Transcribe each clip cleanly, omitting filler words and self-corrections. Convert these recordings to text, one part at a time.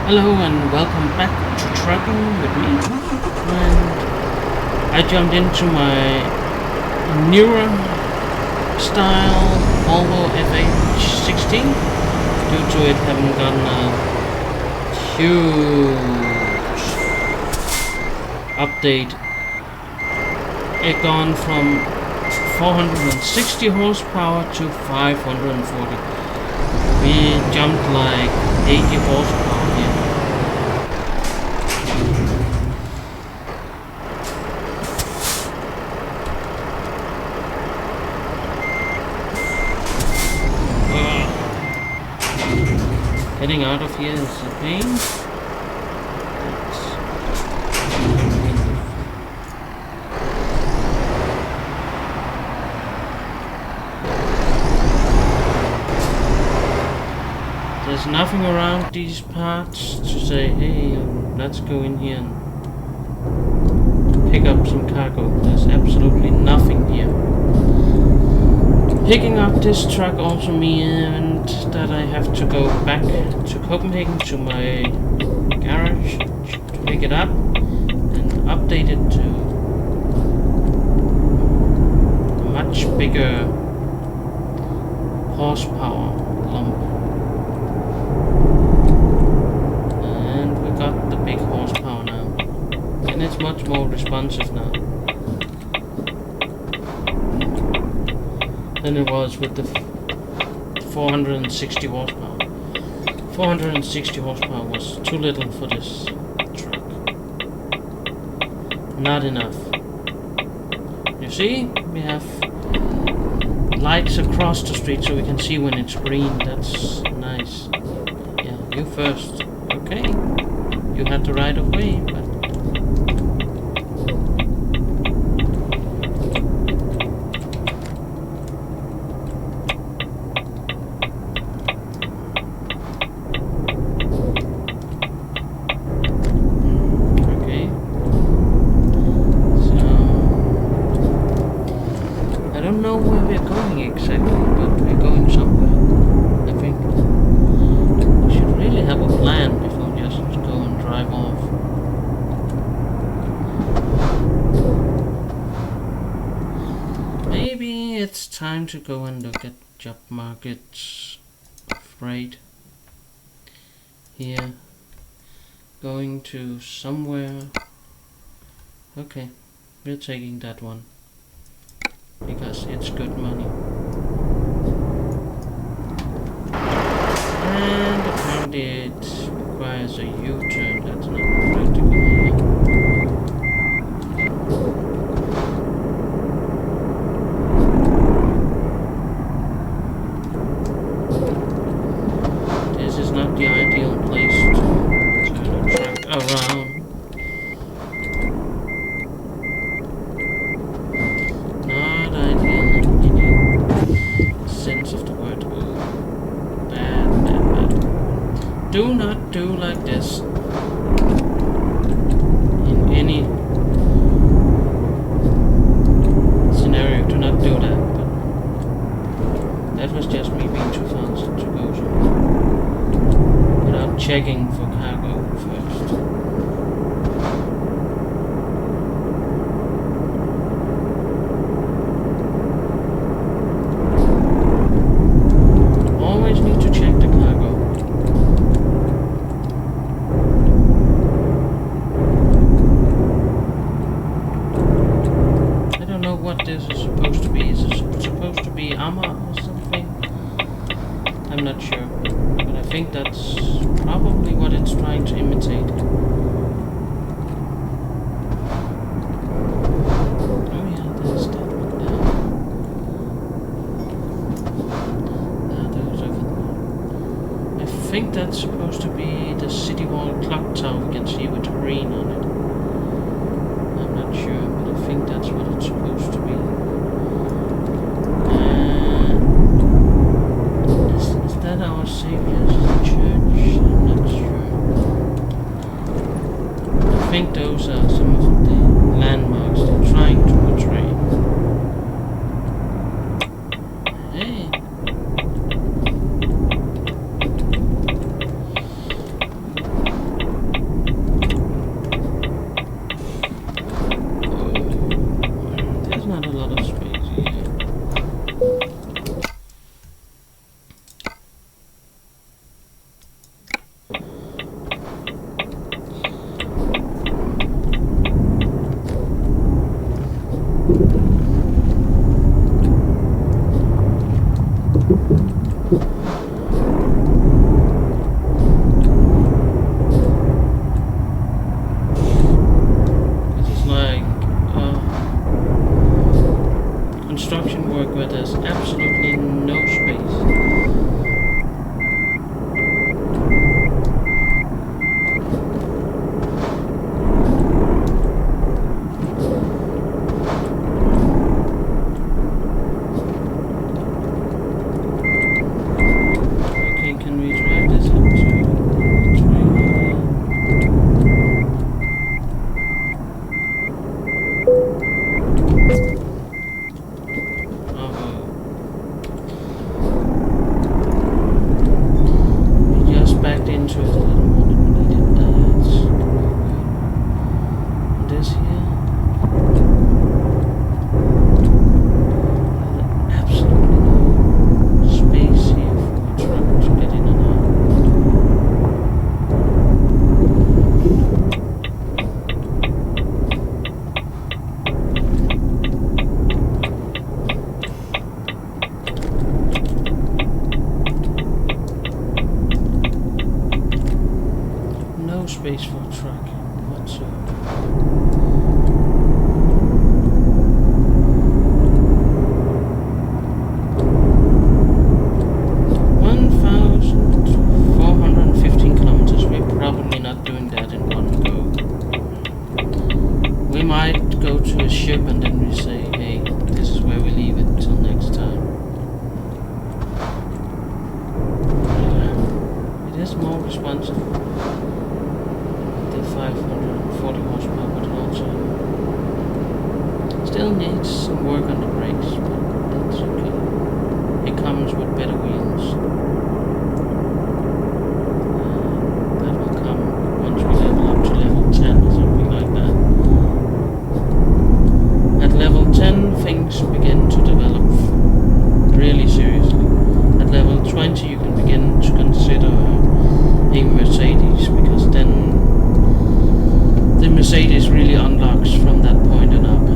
Hello and welcome back to trucking with me. And I jumped into my newer style Volvo FH16 due to it having gotten a huge update. It gone from 460 horsepower to 540. We jumped like 80 horsepower here. Getting out of here is a pain. There's nothing around these parts to say, hey, let's go in here and pick up some cargo. There's absolutely nothing here. Picking up this truck also means that I have to go back to Copenhagen to my garage to pick it up and update it to a much bigger horsepower lump. And we got the big horsepower now, and it's much more responsive now than it was with the 460 horsepower. 460 horsepower was too little for this truck. Not enough. You see, we have lights across the street so we can see when it's green. That's nice. Yeah, you first. Okay. You had the right of way, but I don't know where we're going exactly, but we're going somewhere, I think. We should really have a plan before just go and drive off. Maybe it's time to go and look at job markets freight. Here. Going to somewhere. Okay, we're taking that one, because it's good money. And apparently it requires a U-turn. That's not practical here. This is not the ideal place to turn a truck around. Do not do like this in any scenario. Do not do that. But that was just me being too fast to go somewhere without checking for cargo first. Always need to check the cargo. What this is supposed to be. Is it supposed to be armor or something? I'm not sure, but I think that's probably what it's trying to imitate. Oh yeah, there's that one there. There's over there. I think that's supposed to be the City Hall clock tower we can see with the green on it. I'm not sure, but I think that's what it's supposed to be. Is that our Savior's church? I'm not sure. I think those are some of the landmarks they're trying to portray. Hey. into it a little more than we needed. It's this here. Absolutely no space here for a truck to get in and out. No space for a truck whatsoever. 1,415 kilometers. We're probably not doing that in one go. We might go to a ship and then we say, hey, this is where we leave it till next time. It is more responsive. The 540 horsepower, but it also still needs some work on the brakes, but that's okay. It comes with better wheels. That will come once we level up to level 10 or something like that. At level 10 things begin to develop really seriously. At level 20 you can begin to consider a Mercedes, because then the Mercedes really unlocks from that point and up.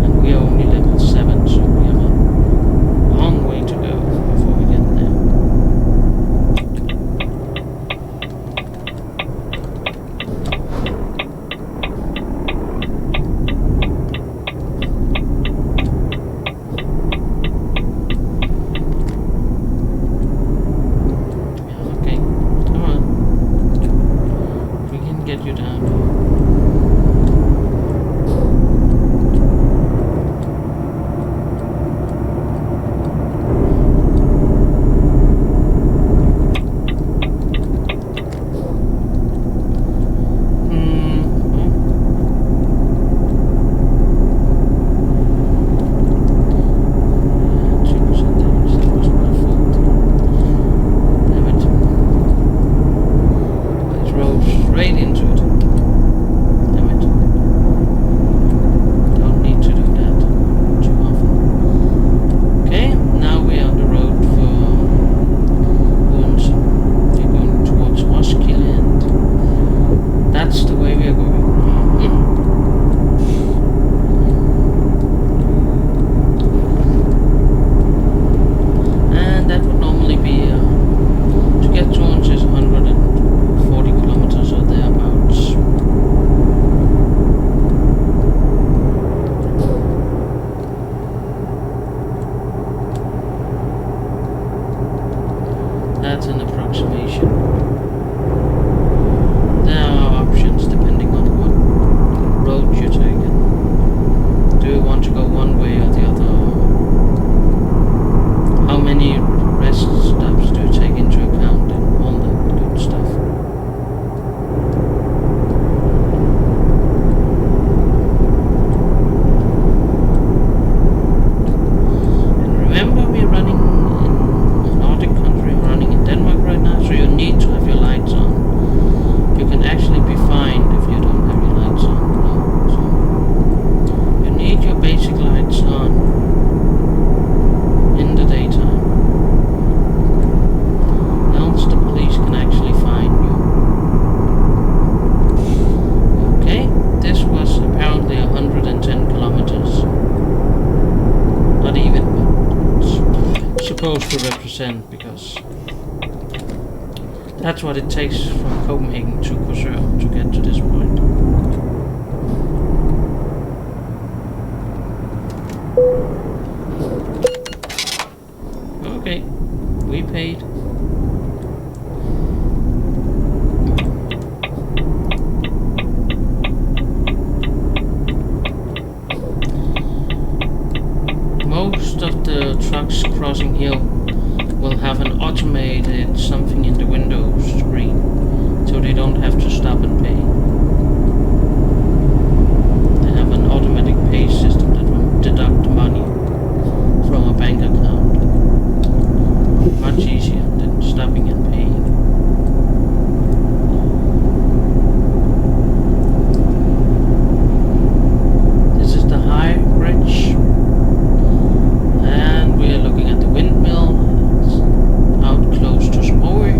And we are only level 7, so we have a long way to go before we get there. Get you down. Straight into it. Damn it. Don't need to do that too often. Okay, now we are on the road for Odense. We're going towards Roskilde, and that's the way we are going. And that would normally be to get to Odense is 140 kilometers or thereabouts. That's an approximation. There are options depending on what road you're taking. Do you want to go one way or the other? How many rest stops do you take into account and all that good stuff? And remember, we're running in a Nordic country, we're running in Denmark right now, so you need to have your lights on. You can actually be fined if you don't have your lights on. So you need your basic lights on in the daytime. Else the police can actually fine you. Okay, this was apparently 110 kilometers. Not even, but it's supposed to represent, because that's what it takes from Copenhagen to Korsør to get to this point. Okay, we paid. Most of the trucks crossing here will have an automated something in the window screen, so they don't have to stop and pay. They have an automatic pay system that will deduct money from a bank account. Much easier than stopping and paying. This is the high bridge, and we are looking at the windmill. It's out close to Sprogø.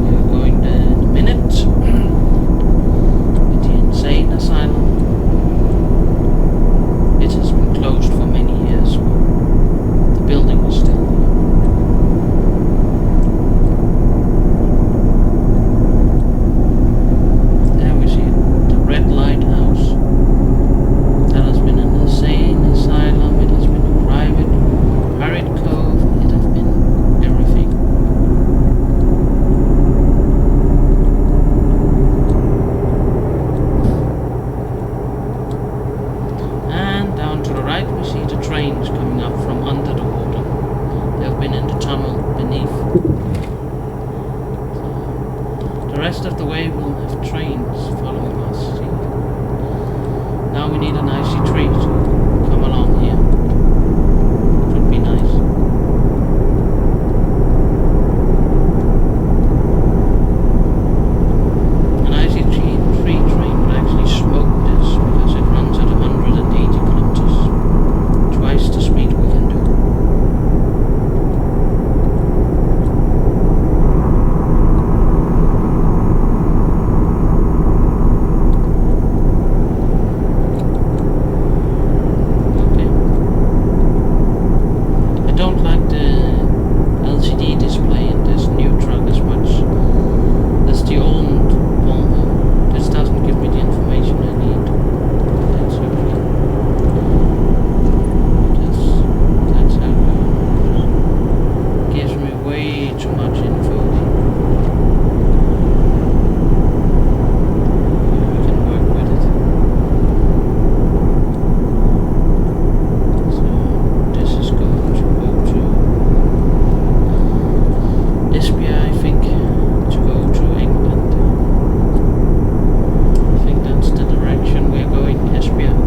We are going there in a minute. With the insane asylum. It has been closed for many years, but the building is still there. There we see the red lighthouse. That has been an insane asylum. It has been a private pirate cove. It has been everything. And down to the right we see the trains coming up from under the water. They have been in the tunnel beneath. So the rest of the way we'll have trains following us. See? Now we need an icy tree to come along here. Should be nice. An icy tree train would actually smoke this because it runs at 180 kilometers. Twice the speed we can do. Okay. I don't like the LCD display in this new truck as much as the old Volvo. This doesn't give me the information I need. That's okay. That's how it goes. Gives me way too much info. We can work with it. So this is going to go to Esbjerg, I think, to go to England. I think that's the direction we're going, Esbjerg.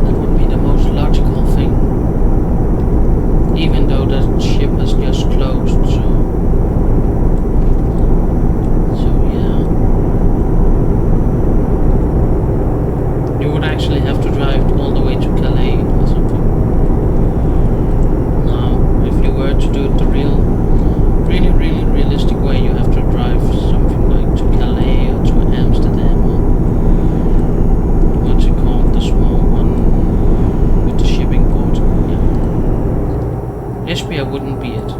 That would be the most logical thing. Even though that ship has just closed, so yeah. You would actually have to drive all the way to Calais or something. Now, if you were to do it the really realistic way, you have to drive something like to Calais or to Amsterdam or what's it called, the small one with the shipping port. Yeah. Esbjerg wouldn't be it.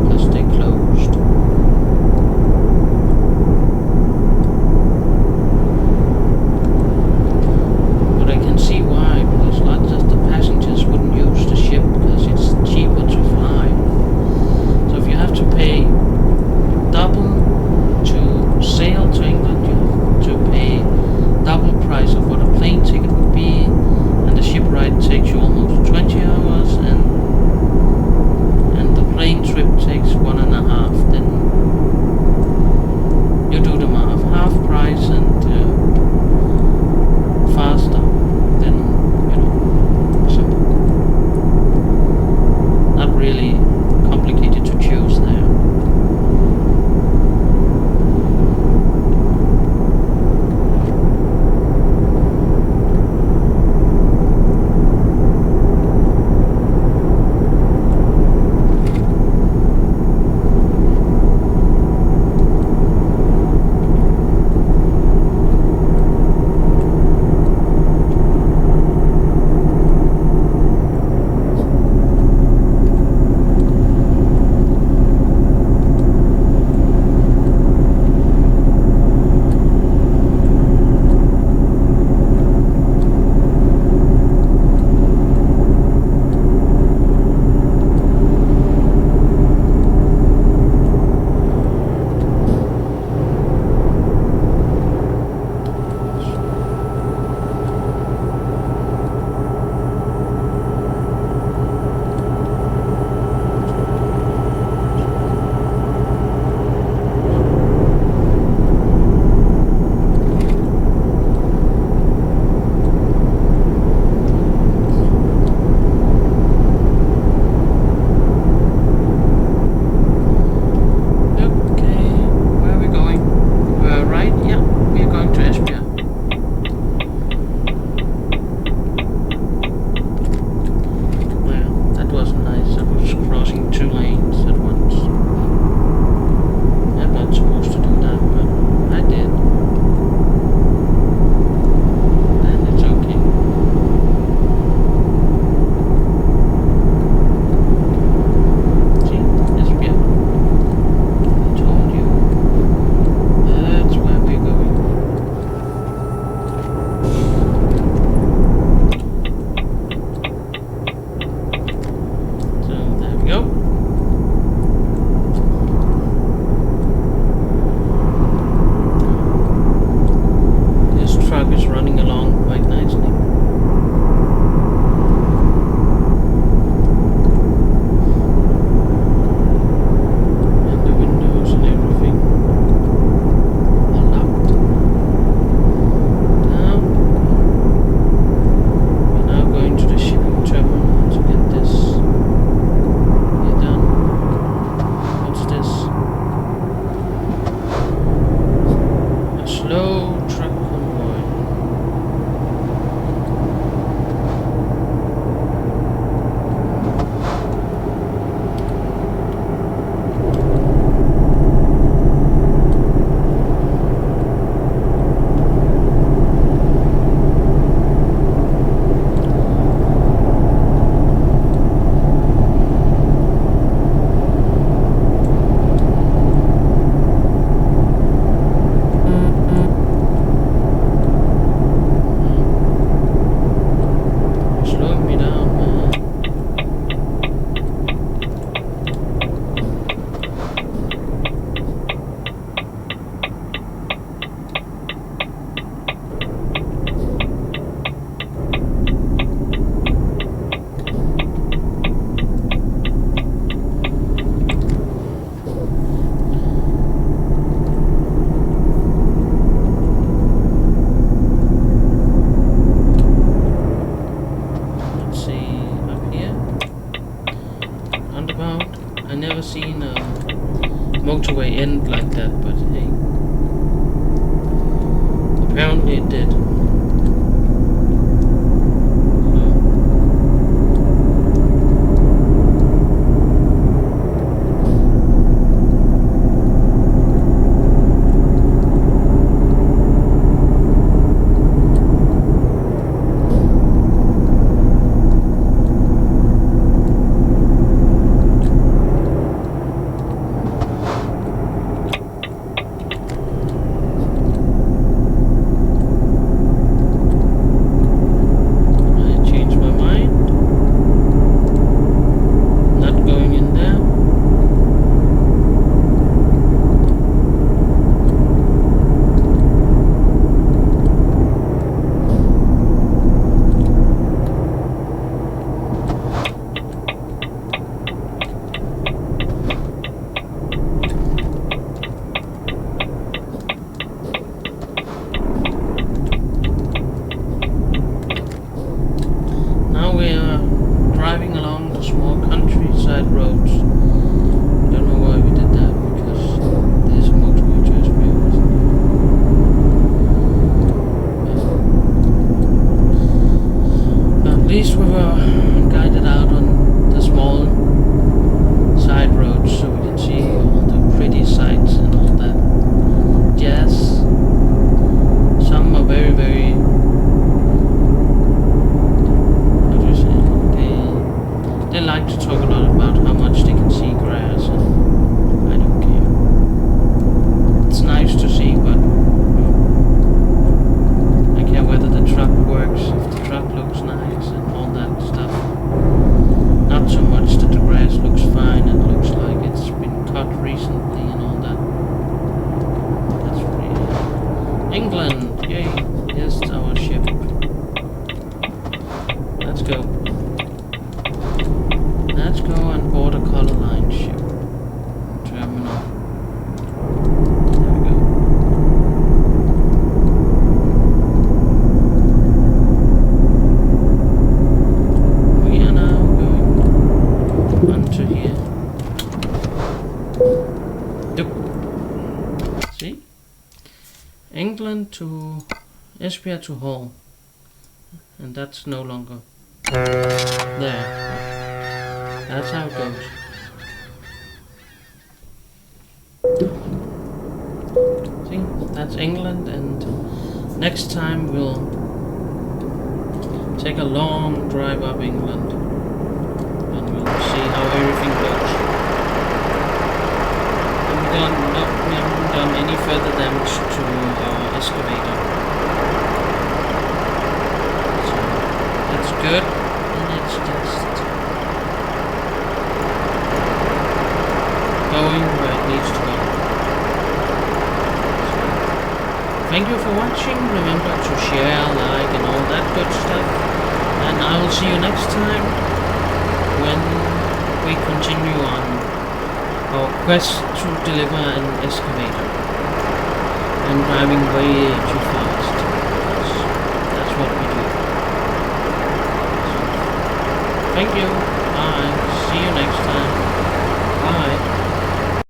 Because they closed. But I can see why, because lots of the passengers wouldn't use the ship because it's cheaper to fly. So if you have to pay double to sail to England, you end like that, but hey. Apparently it did. At least we were guided out on the small side roads so we can see all the pretty sights and all that. Yes, some are very, very, how do you say, they like to talk a lot about how much they can see grass, and I don't care. It's nice to see, but I care whether the truck works, if the truck looks nice and all that stuff. Not so much that the grass looks fine and looks like it's been cut recently and all that. That's pretty. England, yay! Here's our ship. Let's go. Let's go and board a color line ship. Terminal. There we go. We are now going onto here. Yep. See? England to Esbjerg to Hull. And that's no longer there. That's how it goes. See, that's England, and next time we'll take a long drive up England and we'll see how everything goes. We haven't done any further damage to our excavator. So that's good, and it's just going where it needs to go. So, thank you for watching. Remember to share, like, and all that good stuff. And I will see you next time when we continue on our quest to deliver an excavator. I'm driving way too fast.